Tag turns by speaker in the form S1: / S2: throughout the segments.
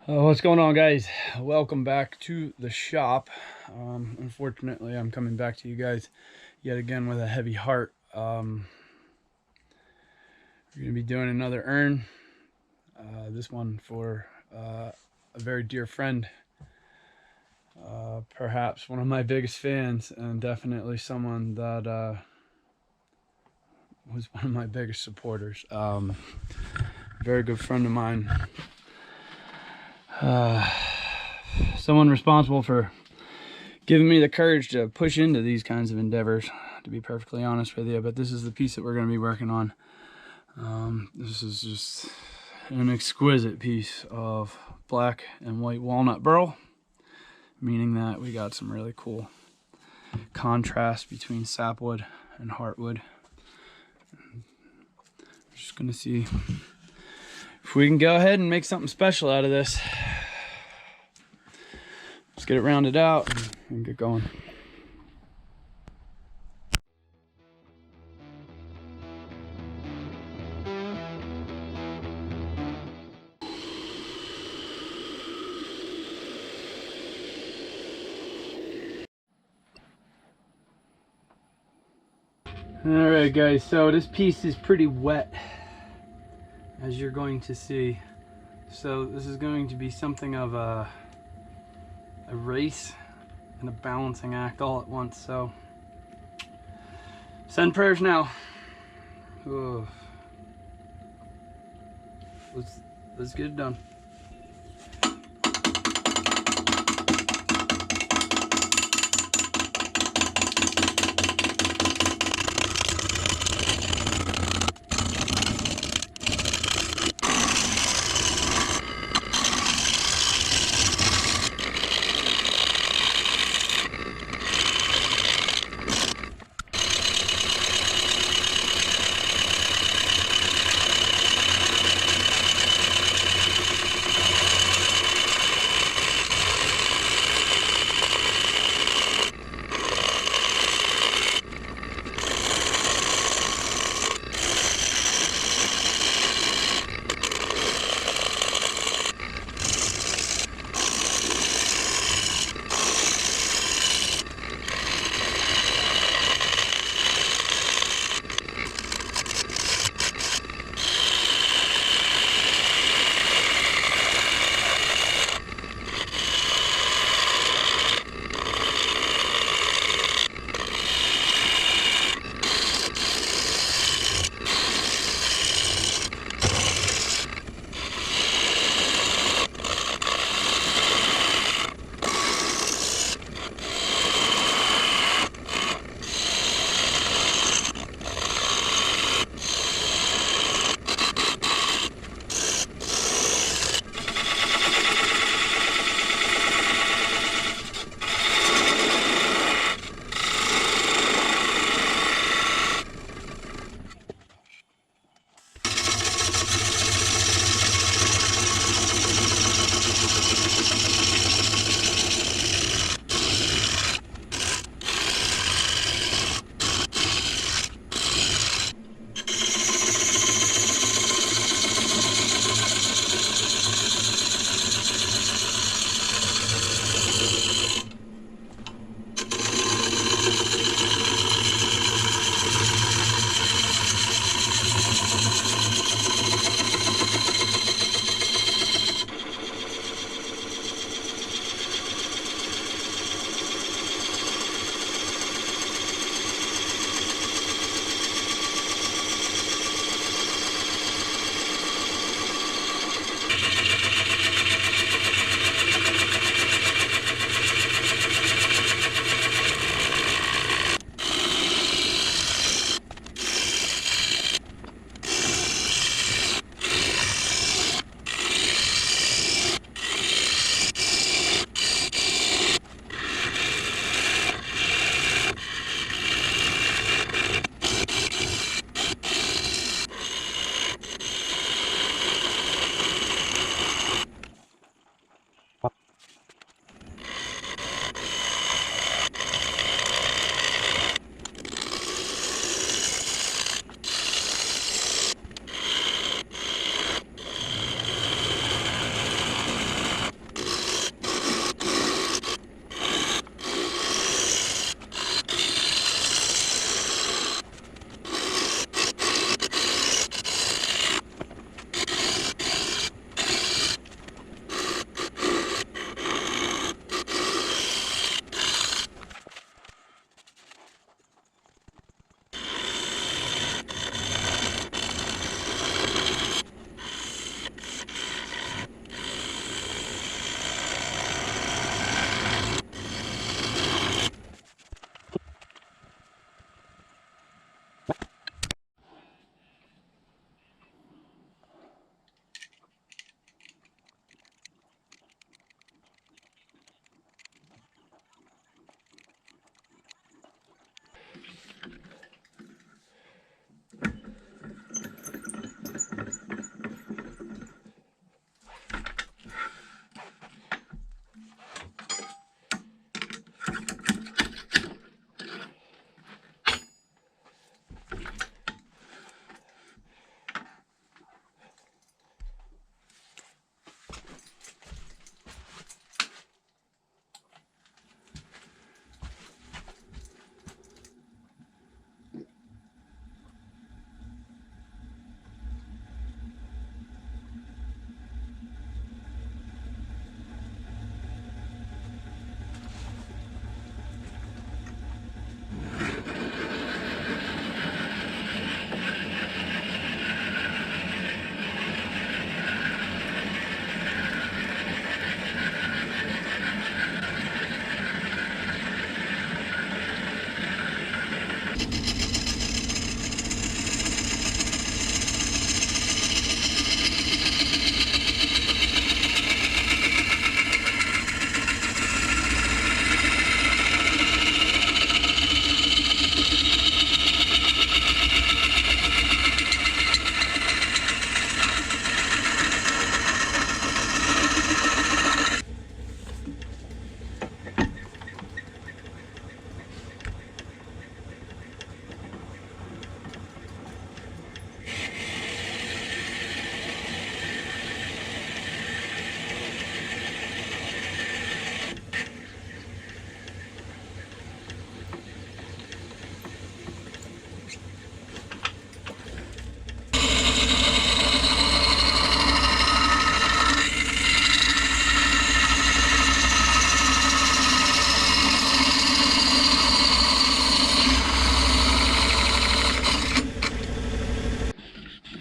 S1: What's going on, guys? Welcome back to the shop. Unfortunately, I'm coming back to you guys yet again with a heavy heart. We're going to be doing another urn. This one for a very dear friend, perhaps one of my biggest fans, and definitely someone that was one of my biggest supporters. Very good friend of mine. Someone responsible for giving me the courage to push into these kinds of endeavors, to be perfectly honest with you. But this is the piece that we're going to be working on. This is just an exquisite piece of black and white walnut burl, meaning that we got some really cool contrast between sapwood and heartwood. We're just going to see if we can go ahead and make something special out of this. Let's get it rounded out and get going. All right, guys, so this piece is pretty wet, as you're going to see. So this is going to be something of a race and a balancing act all at once. So send prayers now. Ugh. Let's get it done.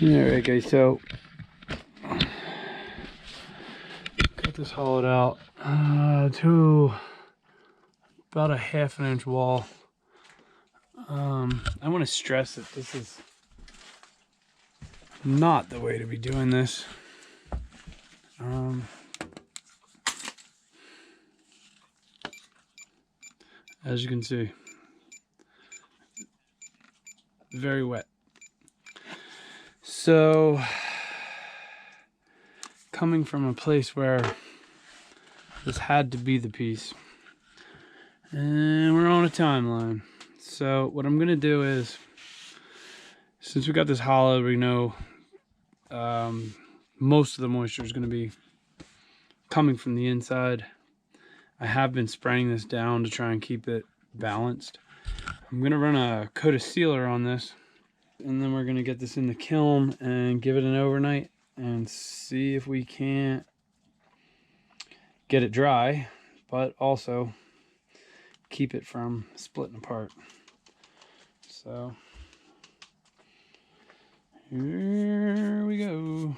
S1: Alright guys, so got this hollowed out to about a 1/2 inch wall. I want to stress that this is not the way to be doing this. As you can see, very wet. So, coming from a place where this had to be the piece, and we're on a timeline. So what I'm gonna do is, since we got this hollowed, we know most of the moisture is gonna be coming from the inside. I have been spraying this down to try and keep it balanced. I'm gonna run a coat of sealer on this, and then we're gonna get this in the kiln and give it an overnight and see if we can't get it dry, but also keep it from splitting apart. So here we go.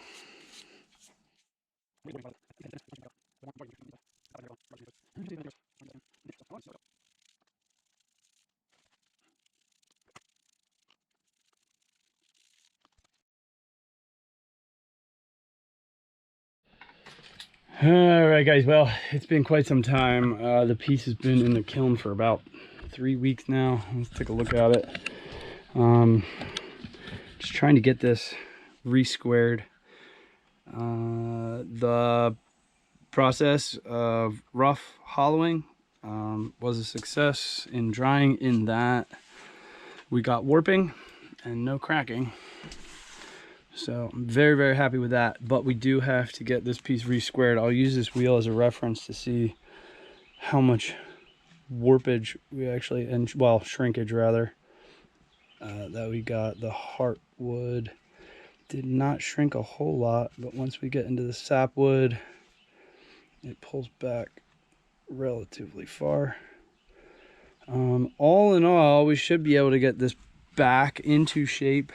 S1: All right guys, well, it's been quite some time. The piece has been in the kiln for about 3 weeks now. Let's take a look at it. Just trying to get this re-squared. The process of rough hollowing was a success in drying, in that we got warping and no cracking. So I'm very, very happy with that, but we do have to get this piece re-squared. I'll use this wheel as a reference to see how much warpage we actually, and well, shrinkage rather, that we got. The heartwood did not shrink a whole lot, but once we get into the sapwood, it pulls back relatively far. All in all, we should be able to get this back into shape,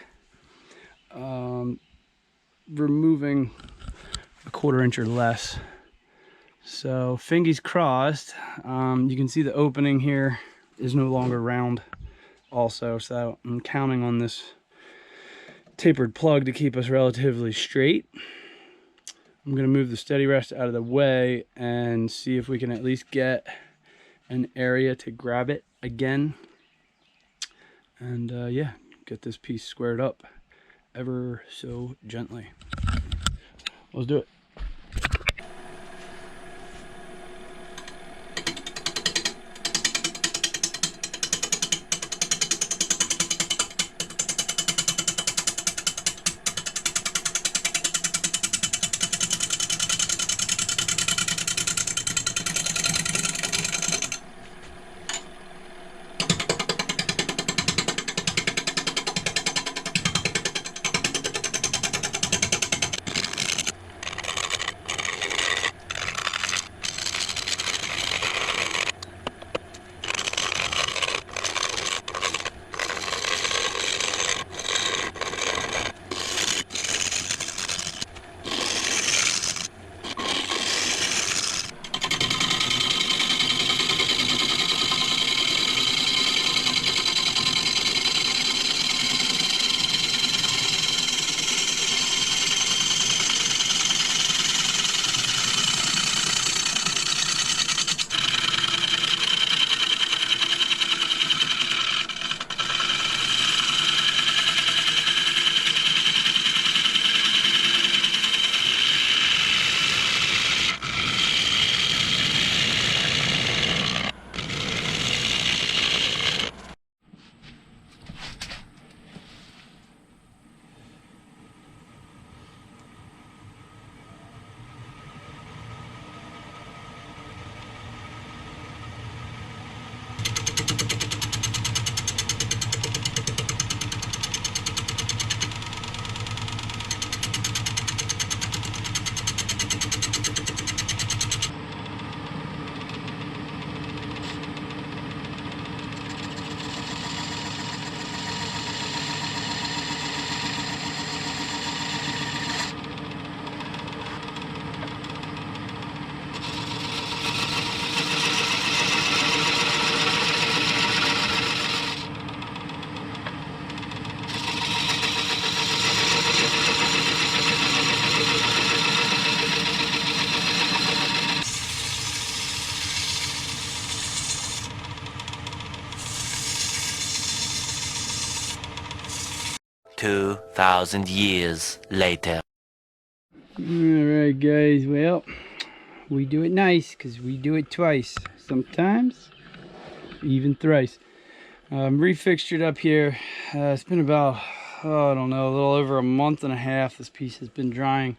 S1: removing a 1/4 inch or less. So fingers crossed. You can see the opening here is no longer round also, so I'm counting on this tapered plug to keep us relatively straight. I'm going to move the steady rest out of the way and see if we can at least get an area to grab it again, and yeah, get this piece squared up ever so gently. Let's do it.
S2: 2,000 years later.
S1: Alright guys, well, we do it nice because we do it twice. Sometimes, even thrice. Refixtured up here. It's been about, I don't know, a little over a month and a half this piece has been drying.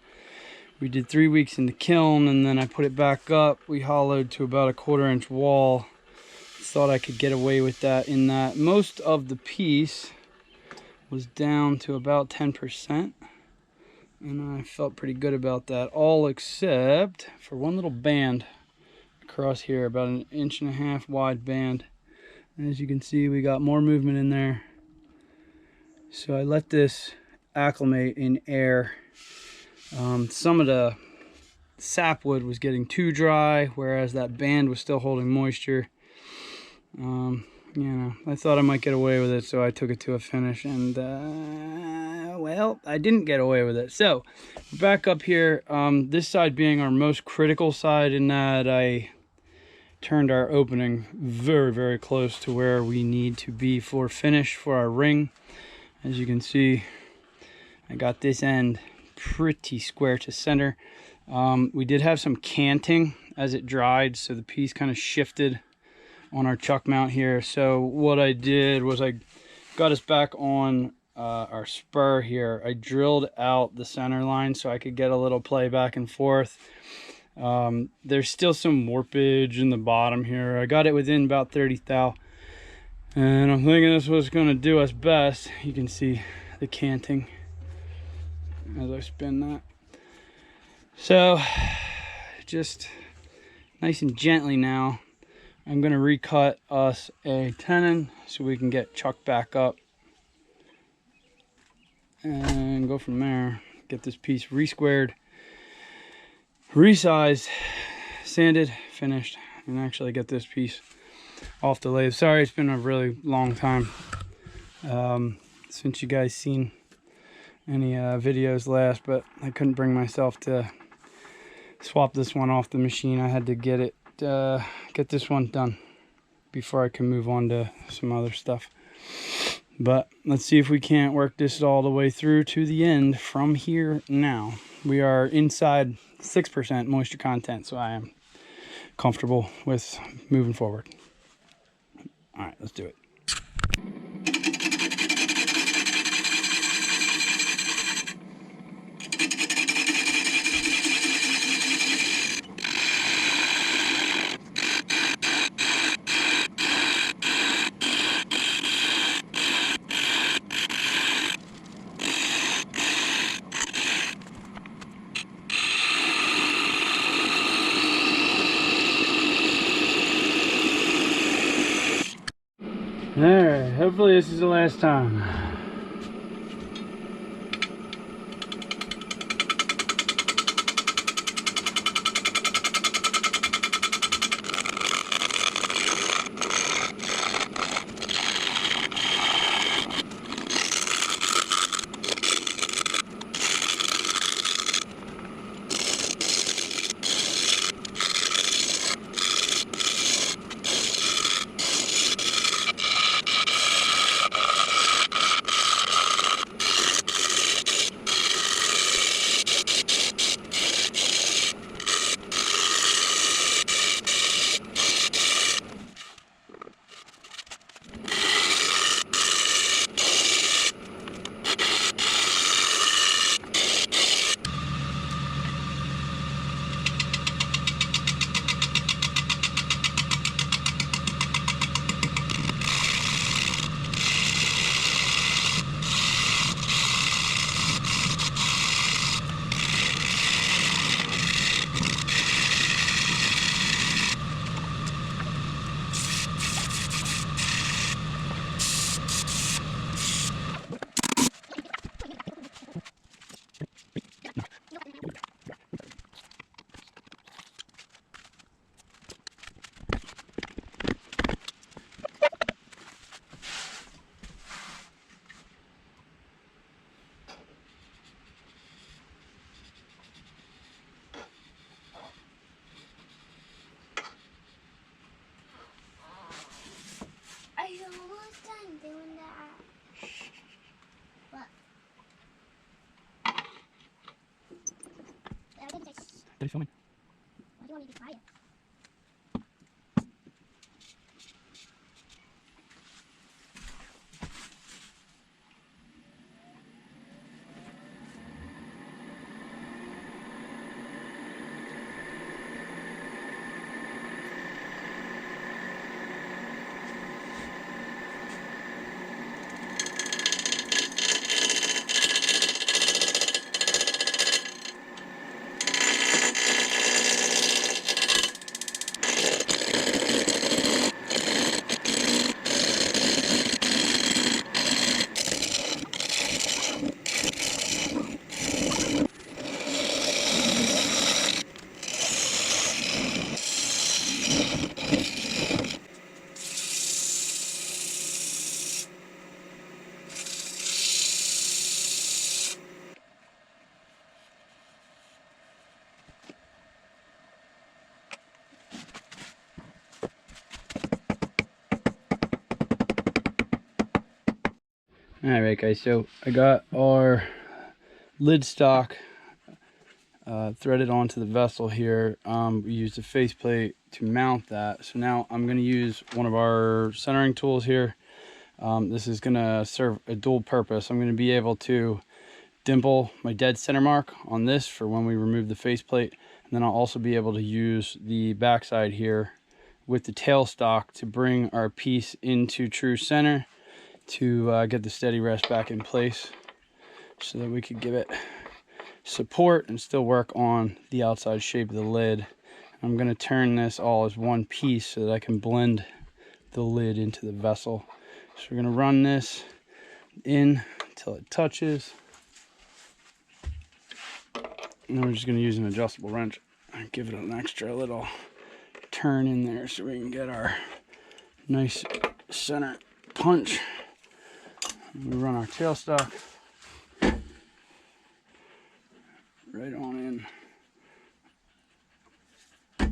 S1: We did 3 weeks in the kiln and then I put it back up. We hollowed to about a 1/4 inch wall. Thought I could get away with that in that most of the piece was down to about 10%. And I felt pretty good about that, all except for one little band across here, about 1.5 inch wide band. And as you can see, we got more movement in there. So I let this acclimate in air. Some of the sapwood was getting too dry, whereas that band was still holding moisture. You know, I thought I might get away with it, so I took it to a finish, and well, I didn't get away with it. So we're back up here, this side being our most critical side, in that I turned our opening very, very close to where we need to be for finish for our ring. As you can see, I got this end pretty square to center. We did have some canting as it dried, so the piece kind of shifted on our chuck mount here. So what I did was I got us back on our spur here. I drilled out the center line so I could get a little play back and forth. There's still some warpage in the bottom here. I got it within about 30 thou, and I'm thinking this was going to do us best. You can see the canting as I spin that. So just nice and gently now, I'm going to recut us a tenon so we can get chucked back up and go from there. Get this piece re-squared, resized, sanded, finished, and actually get this piece off the lathe. Sorry, it's been a really long time since you guys seen any videos last, but I couldn't bring myself to swap this one off the machine. I had to get this one done before I can move on to some other stuff. But let's see if we can't work this all the way through to the end from here now. We are inside 6% moisture content, so I am comfortable with moving forward. All right, let's do it. Alright, hopefully this is the last time. Did he film me?
S3: Why do you want me to be quiet?
S1: Alright guys, so I got our lid stock threaded onto the vessel here. We used a faceplate to mount that. So now I'm going to use one of our centering tools here. This is going to serve a dual purpose. I'm going to be able to dimple my dead center mark on this for when we remove the faceplate. And then I'll also be able to use the backside here with the tailstock to bring our piece into true center to get the steady rest back in place so that we could give it support and still work on the outside shape of the lid. I'm going to turn this all as one piece so that I can blend the lid into the vessel. So we're going to run this in until it touches, and then we're just going to use an adjustable wrench and give it an extra little turn in there so we can get our nice center punch. We run our tailstock right on in,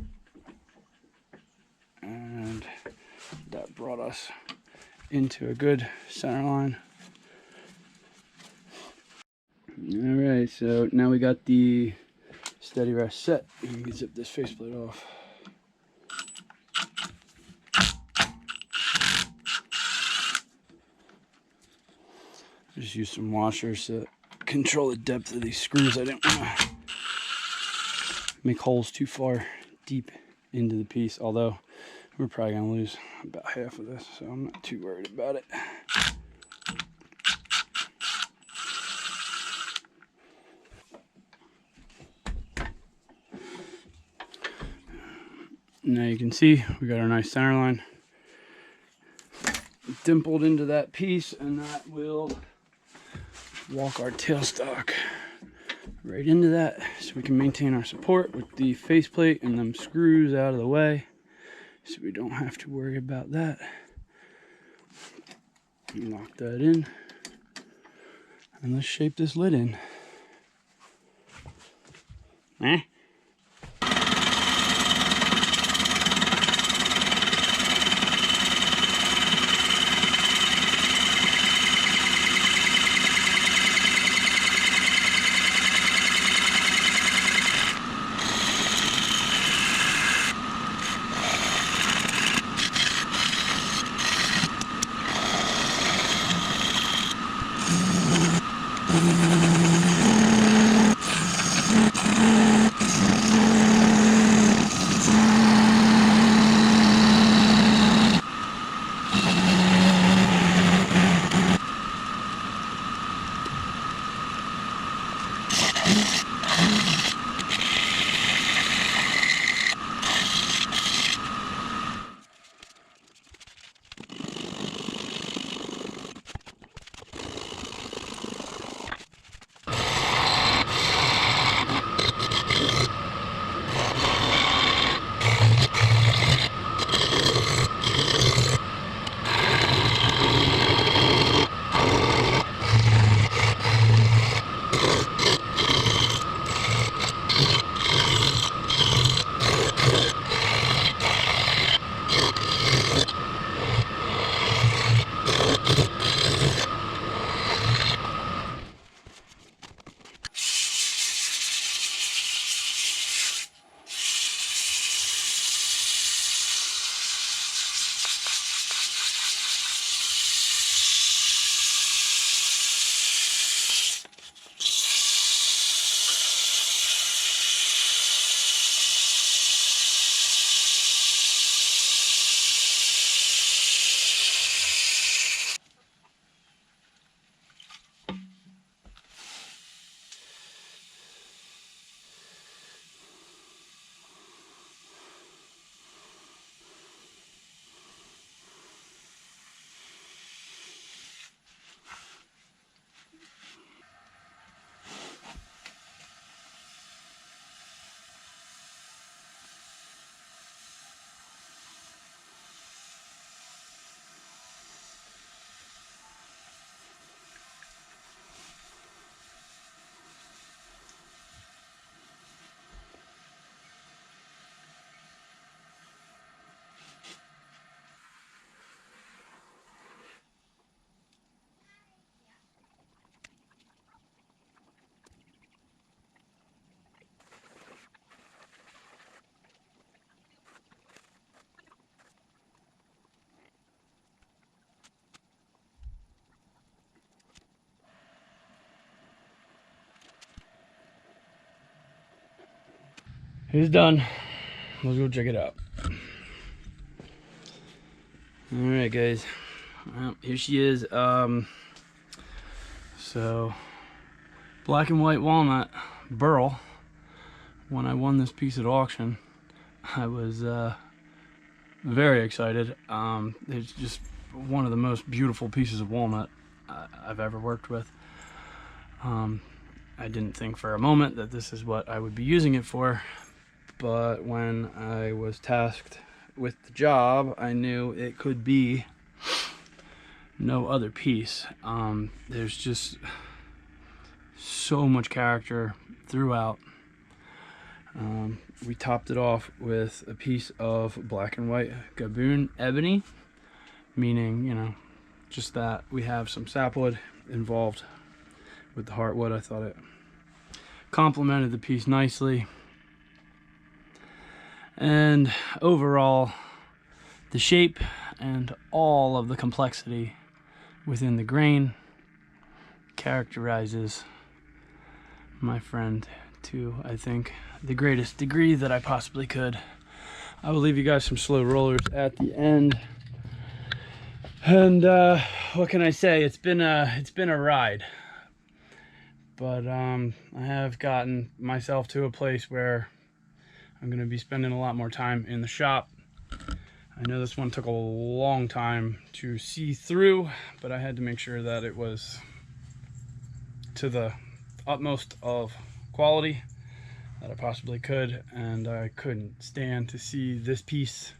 S1: and that brought us into a good center line. Alright, so now we got the steady rest set. We can zip this faceplate off. Just use some washers to control the depth of these screws. I didn't want to make holes too far deep into the piece, although we're probably going to lose about half of this, so I'm not too worried about it. Now you can see we got our nice center line dimpled into that piece, and that will walk our tailstock right into that so we can maintain our support with the faceplate and them screws out of the way so we don't have to worry about that. Lock that in, and let's shape this lid in. It's done. Let's go check it out. All right, guys. Well, here she is. So Black and White Walnut Burl. When I won this piece at auction, I was very excited. It's just one of the most beautiful pieces of walnut I've ever worked with. I didn't think for a moment that this is what I would be using it for, but when I was tasked with the job, I knew it could be no other piece. There's just so much character throughout. We topped it off with a piece of black and white gaboon ebony, meaning, you know, just that we have some sapwood involved with the heartwood. I thought it complemented the piece nicely. And overall, the shape and all of the complexity within the grain characterizes my friend to, I think, the greatest degree that I possibly could. I will leave you guys some slow rollers at the end. And what can I say? It's been a ride. But I have gotten myself to a place where I'm going to be spending a lot more time in the shop. I know this one took a long time to see through, but I had to make sure that it was to the utmost of quality that I possibly could, and I couldn't stand to see this piece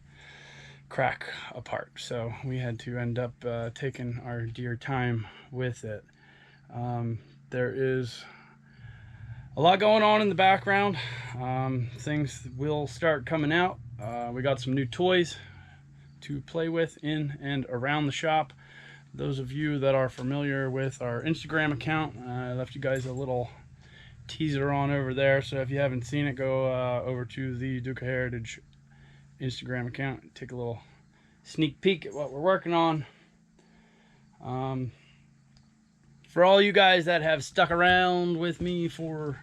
S1: crack apart. So we had to end up taking our dear time with it. There is a lot going on in the background. Things will start coming out. We got some new toys to play with in and around the shop. Those of you that are familiar with our Instagram account, I left you guys a little teaser on over there. So if you haven't seen it, go over to the Duke of Heritage Instagram account. Take a little sneak peek at what we're working on. For all you guys that have stuck around with me for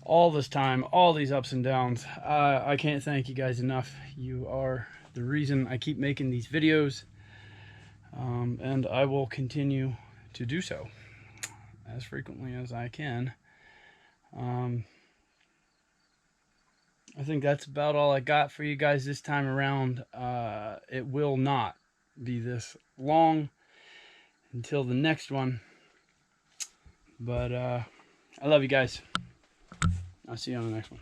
S1: all this time, all these ups and downs, I can't thank you guys enough. You are the reason I keep making these videos, and I will continue to do so as frequently as I can. I think that's about all I got for you guys this time around. It will not be this long until the next one. But I love you guys. I'll see you on the next one.